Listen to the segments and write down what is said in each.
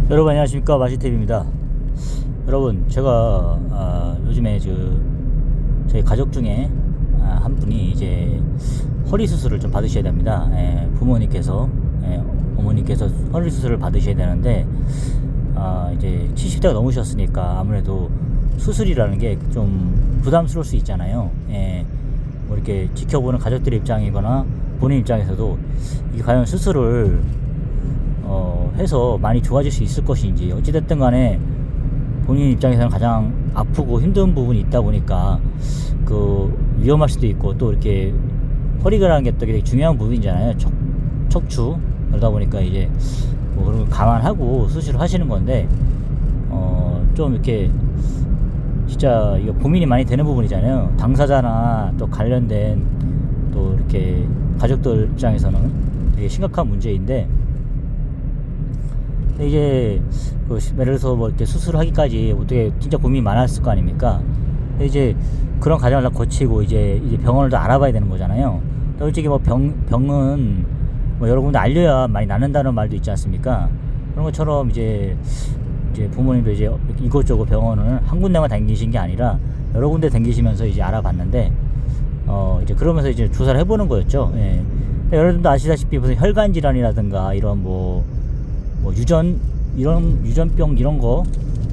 여러분 안녕하십니까, 마시탭입니다. 여러분, 제가 요즘에 저희 가족 중에 한 분이 이제 허리 수술을 좀 받으셔야 됩니다. 부모님께서, 어머니께서 허리 수술을 받으셔야 되는데 이제 70대가 넘으셨으니까 아무래도 수술이라는 게 좀 부담스러울 수 있잖아요. 뭐 이렇게 지켜보는 가족들의 입장이거나 본인 입장에서도 이게 과연 수술을 해서 많이 좋아질 수 있을 것인지, 어찌됐든 간에 본인 입장에서는 가장 아프고 힘든 부분이 있다 보니까 위험할 수도 있고, 또 이렇게 허리가라는 게 또 되게 중요한 부분이잖아요. 척추. 그러다 보니까 이제 뭐 그런 걸 감안하고 수술을 하시는 건데, 좀 이렇게 진짜 이거 고민이 많이 되는 부분이잖아요. 당사자나 또 관련된 또 이렇게 가족들 입장에서는 되게 심각한 문제인데, 이제 예를 들어서 뭐 이렇게 수술을 하기까지 어떻게 진짜 고민이 많았을 거 아닙니까? 이제 그런 과정을 다 거치고 이제 병원을 더 알아봐야 되는 거잖아요. 솔직히 뭐 병은 뭐 여러 군데 알려야 많이 낫는다는 말도 있지 않습니까? 그런 것처럼 이제 부모님도 이제 이곳저곳 병원을 한 군데만 다니신 게 아니라 여러 군데 다니시면서 이제 알아봤는데, 이제 그러면서 이제 조사를 해보는 거였죠. 예. 여러분도 아시다시피 무슨 혈관 질환이라든가 이런 뭐 유전병 이런 거,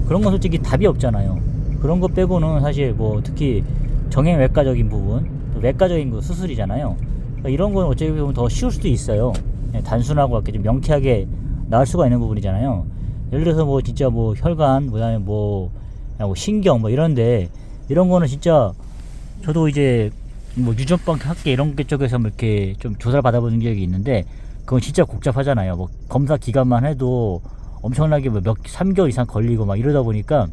그런 건 솔직히 답이 없잖아요. 그런 거 빼고는 사실 뭐 특히 정형외과적인 부분, 또 외과적인 거 수술이잖아요. 그러니까 이런 건 어찌 보면 더 쉬울 수도 있어요. 단순하고 이렇게 좀 명쾌하게 나을 수가 있는 부분이잖아요. 예를 들어서 뭐 진짜 뭐 혈관, 그다음에 뭐 신경 뭐 이런데, 이런 거는 진짜 저도 이제 뭐 유전병 학계 이런 게 쪽에서 뭐 이렇게 좀 조사를 받아본 적이 있는데, 그건 진짜 복잡하잖아요. 뭐 검사 기간만 해도 엄청나게 뭐 3개월 이상 걸리고 막 이러다 보니까,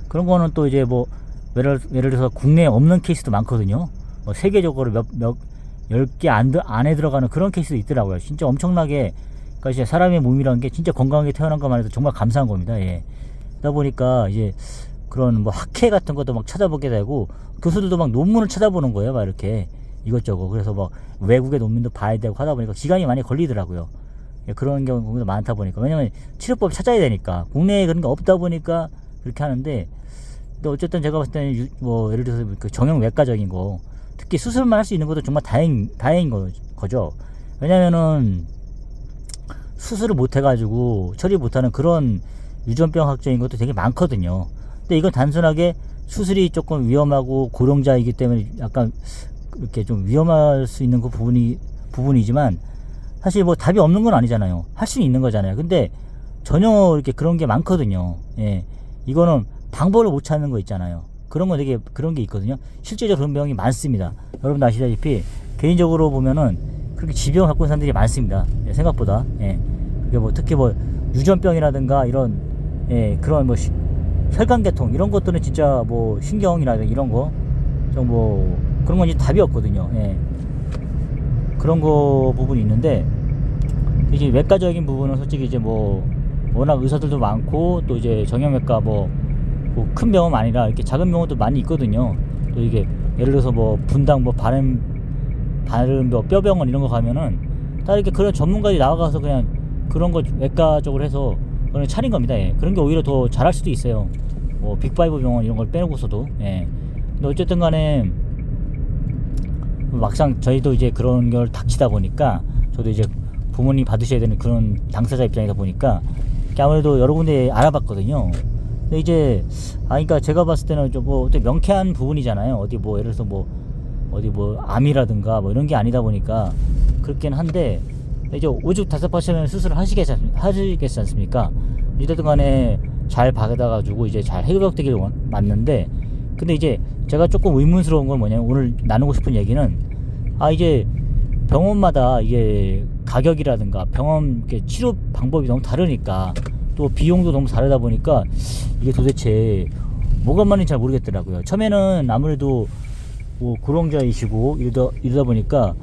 그런 거는 또 이제 뭐 예를 들어서 국내에 없는 케이스도 많거든요. 뭐 세계적으로 몇 10개 안에 들어가는 그런 케이스도 있더라고요. 진짜 엄청나게. 그러니까 이제 사람의 몸이라는 게 진짜 건강하게 태어난 것만 해도 정말 감사한 겁니다. 예. 그러다 보니까 이제 그런 뭐 학회 같은 것도 막 찾아보게 되고, 교수들도 막 논문을 찾아보는 거예요. 막 이렇게 이것저것. 그래서 막 외국의 논문도 봐야 되고 하다 보니까 기간이 많이 걸리더라고요. 예, 그런 경우도 많다 보니까. 왜냐면 치료법 찾아야 되니까. 국내에 그런 게 없다 보니까 그렇게 하는데, 근데 어쨌든 제가 봤을 때는 뭐 예를 들어서 그 정형외과적인 거, 특히 수술만 할 수 있는 것도 정말 다행인 거죠. 왜냐면은 수술을 못 해가지고 처리 못하는 그런 유전병 학적인 것도 되게 많거든요. 근데 이건 단순하게 수술이 조금 위험하고 고령자이기 때문에 약간 이렇게 좀 위험할 수 있는 그 부분이지만, 사실 뭐 답이 없는 건 아니잖아요. 할 수는 있는 거잖아요. 근데 전혀 이렇게 그런 게 많거든요. 예. 이거는 방법을 못 찾는 거 있잖아요. 그런 거 되게 그런 게 있거든요. 실제적으로 그런 병이 많습니다. 여러분도 아시다시피 개인적으로 보면은 그렇게 지병을 갖고 있는 사람들이 많습니다. 예, 생각보다. 예. 그게 뭐 특히 뭐 유전병이라든가 이런, 예, 그런 뭐 혈관계통 이런 것들은 진짜 뭐 신경이라든가 이런 거 좀 뭐 그런 건 이제 답이 없거든요. 예. 그런 거 부분이 있는데, 이제 외과적인 부분은 솔직히 이제 뭐 워낙 의사들도 많고, 또 이제 정형외과 뭐 큰 병원 아니라 이렇게 작은 병원도 많이 있거든요. 또 이게 예를 들어서 뭐 분당 뭐 바른 뭐 뼈병원 이런 거 가면은 다 이렇게 그런 전문가들이 나와가서 그냥 그런 거 외과적으로 해서 그런 차린 겁니다. 예. 그런 게 오히려 더 잘할 수도 있어요. 뭐 빅5 병원 이런 걸 빼놓고서도. 예. 근데 어쨌든 간에 막상 저희도 이제 그런 걸 닥치다 보니까, 저도 이제 부모님 받으셔야 되는 그런 당사자 입장이다 보니까 아무래도 여러 군데 알아봤거든요. 근데 이제 그러니까 제가 봤을 때는 좀 뭐 어떻게 명쾌한 부분이잖아요. 어디 뭐 예를 들어서 어디 뭐 암이라든가 뭐 이런 게 아니다 보니까 그렇긴 한데, 이제 오죽 답답하시면 수술을 하시겠지 않습니까? 이랬든 간에 잘 받아가지고 이제 잘 해결되길 맞는데, 근데 이제 제가 조금 의문스러운 건 뭐냐면, 오늘 나누고 싶은 얘기는, 이제 병원마다 이게 가격이라든가 병원 치료 방법이 너무 다르니까, 또 비용도 너무 다르다 보니까 이게 도대체 뭐가 맞는지 잘 모르겠더라고요. 처음에는 아무래도 뭐 고령자이시고 이러다 보니까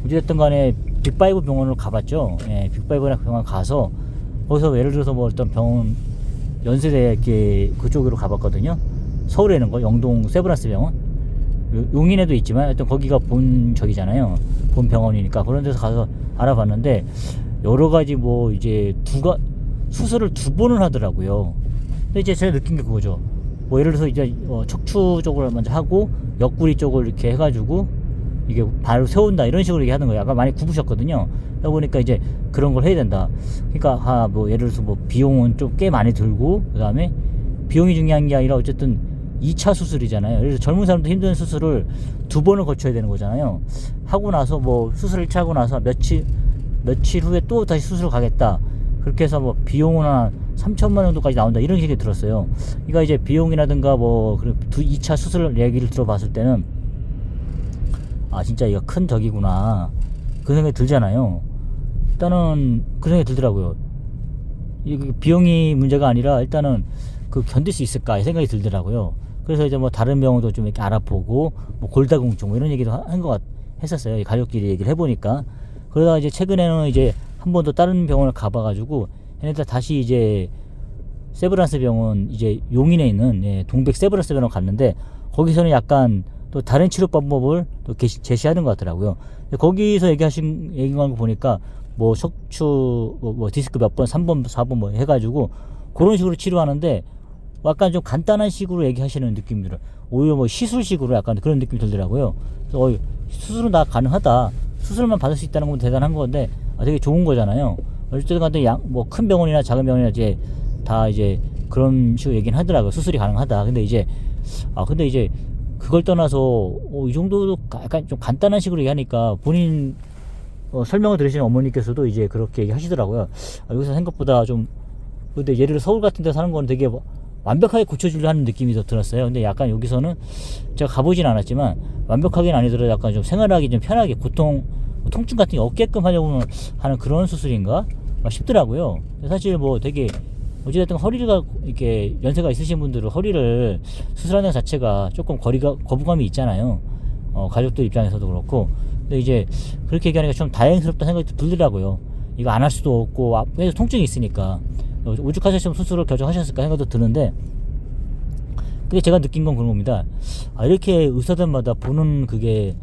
어쨌든 간에 빅5 병원을 가봤죠. 예, 빅5 병원 가서 거기서 예를 들어서 뭐 어떤 병원, 연세대 이렇게 그쪽으로 가봤거든요. 서울에 있는 거 영동 세브란스 병원, 용인에도 있지만 하여튼 거기가 본 적이잖아요. 본 병원이니까 그런 데서 가서 알아봤는데, 여러 가지 뭐 이제 수술을 2번을 하더라고요. 근데 이제 제가 느낀 게 그거죠. 뭐 예를 들어서 이제 척추 쪽을 먼저 하고 옆구리 쪽을 이렇게 해가지고 이게 바로 세운다 이런 식으로 얘기하는 거예요. 아까 많이 굽으셨거든요. 그러다 보니까 이제 그런 걸 해야 된다. 그러니까 뭐 예를 들어서 뭐 비용은 좀 꽤 많이 들고, 그 다음에 비용이 중요한 게 아니라 어쨌든 2차 수술이잖아요. 그래서 젊은 사람도 힘든 수술을 2번을 거쳐야 되는 거잖아요. 하고 나서 뭐 수술 1차 하고 나서 며칠 후에 또 다시 수술을 가겠다. 그렇게 해서 뭐 비용은 한 3천만 원 정도까지 나온다 이런 얘기 들었어요. 그러니까 이제 비용이라든가 뭐 2차 수술 얘기를 들어봤을 때는 진짜 이거 큰 덕이구나 그 생각이 들잖아요. 일단은 그 생각이 들더라고요. 이 비용이 문제가 아니라 일단은 그 견딜 수 있을까 이 생각이 들더라고요. 그래서 이제 뭐 다른 병원도 좀 이렇게 알아보고 뭐 골다공증 뭐 이런 얘기도 했었어요. 가족끼리 얘기를 해보니까. 그러다가 이제 최근에는 이제 한 번 더 다른 병원을 가봐가지고 얘네들 다시 이제 세브란스 병원, 이제 용인에 있는 동백 세브란스 병원 갔는데 거기서는 약간 또 다른 치료 방법을 또 제시하는 것 같더라고요. 거기서 얘기한 거 보니까 뭐 척추 뭐 디스크 몇 번 3번 4번 뭐 해가지고 그런 식으로 치료하는데 약간 좀 간단한 식으로 얘기하시는 느낌이 들어요. 오히려 뭐 시술식으로 약간 그런 느낌이 들더라고요. 그래서 수술은 다 가능하다. 수술만 받을 수 있다는 건 대단한 건데 되게 좋은 거잖아요. 어쨌든 간에 뭐 큰 병원이나 작은 병원이나 이제 다 이제 그런 식으로 얘기는 하더라고요. 수술이 가능하다. 근데 이제 그걸 떠나서 이 정도도 약간 좀 간단한 식으로 얘기하니까 본인 설명을 들으시는 어머니께서도 이제 그렇게 얘기하시더라고요. 여기서 생각보다 좀, 근데 예를 들어 서울 같은 데 사는 거는 되게 완벽하게 고쳐주려 하는 느낌이 더 들었어요. 근데 약간 여기서는 제가 가보진 않았지만 완벽하게는 아니더라도 약간 좀 생활하기 좀 편하게 통증 같은 게 없게끔 하려고 하는 그런 수술인가 싶더라고요. 사실 뭐 되게 어찌됐든 허리가 이렇게 연세가 있으신 분들은 허리를 수술하는 것 자체가 조금 거부감이 있잖아요. 가족들 입장에서도 그렇고. 근데 이제 그렇게 얘기하니까 좀 다행스럽다 생각이 들더라고요. 이거 안 할 수도 없고 계속 통증이 있으니까 오죽하셨으면 수술을 결정하셨을까 생각도 드는데, 근데 제가 느낀 건 그런 겁니다. 이렇게 의사들마다 보는 그게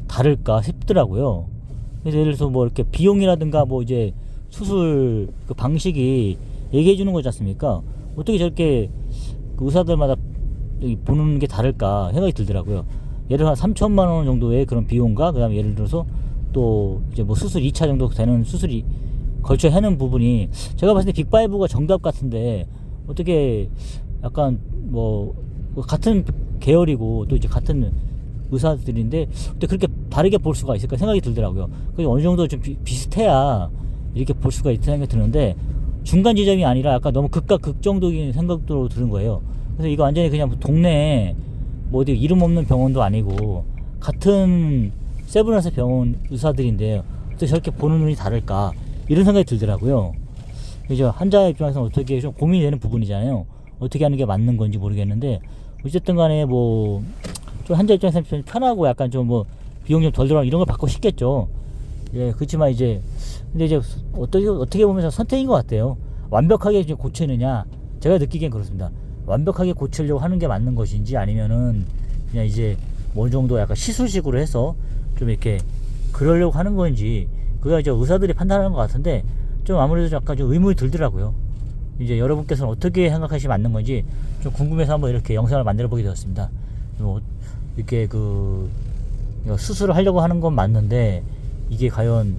다를까 싶더라고요. 그래서 예를 들어서 뭐 이렇게 비용이라든가 뭐 이제 수술 그 방식이 얘기해 주는 거지 않습니까? 어떻게 저렇게 그 의사들마다 보는 게 다를까 생각이 들더라고요. 예를 들어 3천만 원 정도의 그런 비용과, 그 다음에 예를 들어서 또 이제 뭐 수술 2차 정도 되는 수술이 걸쳐 하는 부분이 제가 봤을 때 빅5가 정답 같은데, 어떻게 약간 뭐 같은 계열이고 또 이제 같은 의사들인데 어떻게 그렇게 다르게 볼 수가 있을까 생각이 들더라고요. 그래서 어느 정도 좀 비슷해야 이렇게 볼 수가 있다는 생각이 드는데, 중간 지점이 아니라 약간 너무 극과 극정적인 생각도 드는 거예요. 그래서 이거 완전히 그냥 동네에 뭐 어디 이름 없는 병원도 아니고 같은 세브란스 병원 의사들인데 어떻게 저렇게 보는 눈이 다를까 이런 생각이 들더라고요. 이제 환자 입장에서 어떻게 좀 고민이 되는 부분이잖아요. 어떻게 하는 게 맞는 건지 모르겠는데, 어쨌든 간에 뭐 좀 환자 입장에서 좀 편하고 약간 좀 뭐 비용 좀 덜 들어가고 이런 걸 받고 싶겠죠. 예, 그렇지만 이제 근데 이제 어떻게 보면 선택인 것 같아요. 완벽하게 이제 고치느냐, 제가 느끼기엔 그렇습니다. 완벽하게 고치려고 하는 게 맞는 것인지, 아니면은 그냥 이제 뭐 어느 정도 약간 시술식으로 해서 좀 이렇게 그러려고 하는 건지, 그게 이제 의사들이 판단하는 것 같은데, 좀 아무래도 약간 좀 의문이 들더라고요. 이제 여러분께서는 어떻게 생각하시면 맞는 건지 좀 궁금해서 한번 이렇게 영상을 만들어 보게 되었습니다. 뭐 이렇게 수술을 하려고 하는 건 맞는데, 이게 과연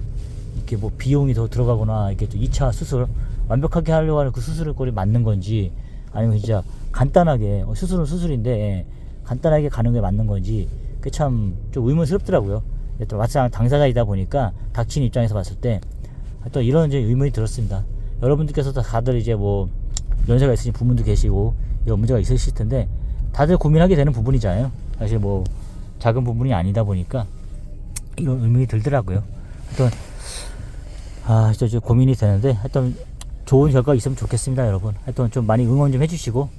이렇게 뭐 비용이 더 들어가거나 이렇게 또 2차 수술 완벽하게 하려고 하는 그 수술을 꼴이 맞는 건지, 아니면 진짜 간단하게 수술은 수술인데 간단하게 가는 게 맞는 건지, 그게 참 좀 의문스럽더라고요. 또 막상 당사자이다 보니까 닥친 입장에서 봤을 때 또 이런 이제 의문이 들었습니다. 여러분들께서도 다들 이제 뭐 연세가 있으신 부모도 계시고 이런 문제가 있으실 텐데 다들 고민하게 되는 부분이잖아요. 사실 뭐 작은 부분이 아니다 보니까 이런 의문이 들더라고요. 하여튼 진짜 좀 고민이 되는데, 하여튼 좋은 결과 있으면 좋겠습니다, 여러분. 하여튼 좀 많이 응원 좀 해주시고,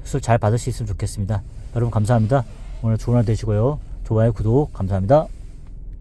수술 잘 받을 수 있으면 좋겠습니다. 여러분 감사합니다. 오늘 좋은 하루 되시고요. 좋아요, 구독 감사합니다.